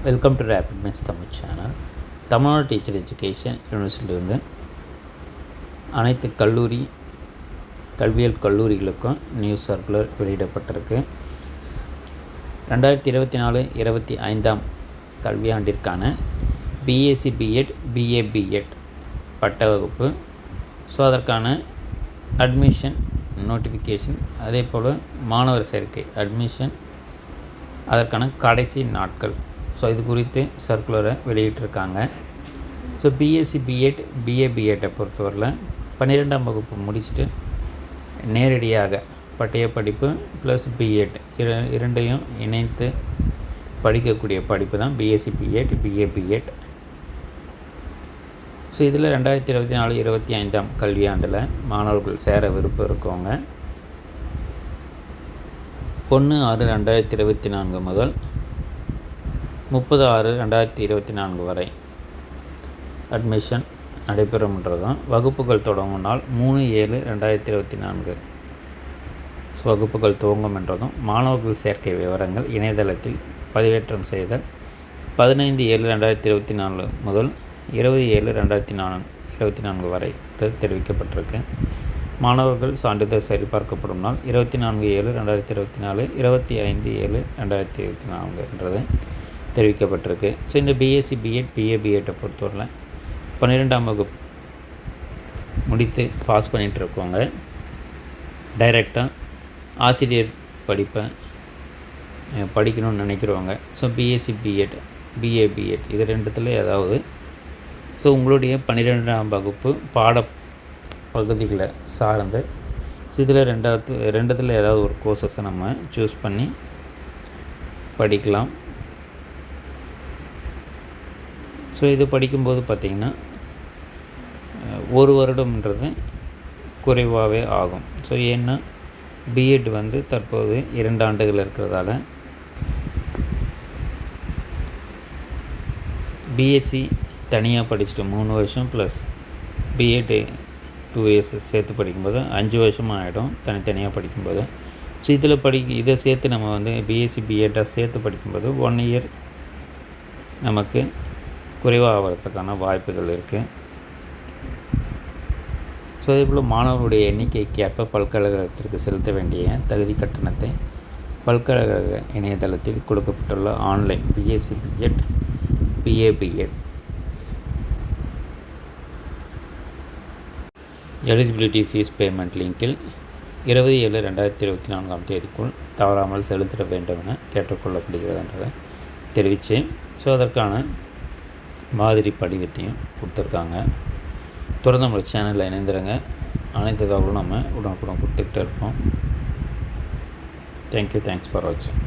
Welcome to rapid miss Tamil channel. Tamil Nadu teacher education யூனிவர்சிட்டியிலிருந்து அனைத்து கல்வியியல் கல்லூரிகளுக்கும் நியூஸ் சர்க்குலர் வெளியிடப்பட்டிருக்கு. 2024-25 கல்வியாண்டிற்கான பிஎஸ்சி பிஎட், பிஏ பிஎட் பட்ட வகுப்பு. ஸோ அதற்கான அட்மிஷன் நோட்டிஃபிகேஷன், அதே போல் மாணவர் சேர்க்கை அட்மிஷன், அதற்கான கடைசி நாட்கள். ஸோ இது குறித்து சர்க்குலரை வெளியிட்டிருக்காங்க. ஸோ பிஎஸ்சி பிஎட், பிஏ பிஎட்டை பொறுத்தவரையில் 12ஆம் வகுப்பு முடிச்சுட்டு நேரடியாக பட்டய படிப்பு ப்ளஸ் பிஎட் இரண்டையும் இணைத்து படிக்கக்கூடிய படிப்பு தான் BSc BEd, BA BEd. So இதில் 2024-25 கல்வியாண்டில் மாணவர்கள் சேர விருப்பம் இருக்கவங்க 1/6/2024 முதல் 30/6/2024 வரை அட்மிஷன் நடைபெறும்ன்றதும், வகுப்புகள் தொடங்கும் நாள் 3/7/2024 வகுப்புகள் துவங்கும் என்றதும், மாணவர்கள் சேர்க்கை விவரங்கள் இணையதளத்தில் பதிவேற்றம் செய்தல் 15/7/2024 முதல் 20/7/2024 வரை தெரிவிக்கப்பட்டிருக்கு. மாணவர்கள் சான்றிதழ் சரிபார்க்கப்படும் நாள் 24/7/2024, 25/7/2024 என்றது தெரிவிக்கப்பட்டிருக்கு. ஸோ இந்த பிஎஸ்சி பிஎட், பிஏ பிஎட்டை பொறுத்தவரையில் 12ஆம் வகுப்பு முடித்து பாஸ் பண்ணிகிட்டு இருக்கவங்க டைரெக்டாக ஆசிரியர் படிப்பை படிக்கணும்னு நினைக்கிறவங்க, so BSc BEd, BA BEd இது ரெண்டுத்தில் ஏதாவது, ஸோ உங்களுடைய 12ஆம் வகுப்பு பாட பகுதிகளை சார்ந்து, ஸோ இதில் ரெண்டுத்தில் ஏதாவது ஒரு கோர்சஸை நம்ம சூஸ் பண்ணி படிக்கலாம். ஸோ இது படிக்கும்போது பார்த்திங்கன்னா 1 வருடம்ன்றது குறைவாகவே ஆகும். ஸோ ஏன்னா பிஎட் தற்போது 2 ஆண்டுகள் இருக்கிறதால பிஎஸ்சி தனியாக படிச்சுட்டு 3 வருஷம் ப்ளஸ் பிஎட் 2 இயர்ஸ் சேர்த்து படிக்கும்போது 5 வருஷமாக ஆகிடும் தனித்தனியாக படிக்கும்போது. ஸோ இதில் இதை சேர்த்து நம்ம பிஎஸ்சி பிஎட்டாக சேர்த்து படிக்கும்போது 1 இயர் நமக்கு குறைவாக ஆகிறதுக்கான வாய்ப்புகள் இருக்குது. ஸோ அதேபோல் மாணவர்களுடைய எண்ணிக்கைக்கு ஏற்ப பல்கலைக்கழகத்திற்கு செலுத்த வேண்டிய தகுதி கட்டணத்தை பல்கலைக்கழக இணையதளத்தில் கொடுக்கப்பட்டுள்ள online BSc BEd, BA BEd eligibility fees payment லிங்கில் 20/7/2024 தேதிக்குள் தவறாமல் செலுத்திட வேண்டும் என கேட்டுக்கொள்ளப்படுகிறது என்றதை தெரிவித்து, ஸோ அதற்கான மாதிரி படிவத்தையும் கொடுத்துருக்காங்க. தொடர்ந்து நம்மளோட சேனலில் இணைந்துருங்க. அனைத்து தகவலும் நம்ம உடனுக்குடன் கொடுத்துக்கிட்டே இருப்போம். தேங்க்யூ, தேங்க்ஸ் ஃபார் வாட்சிங்.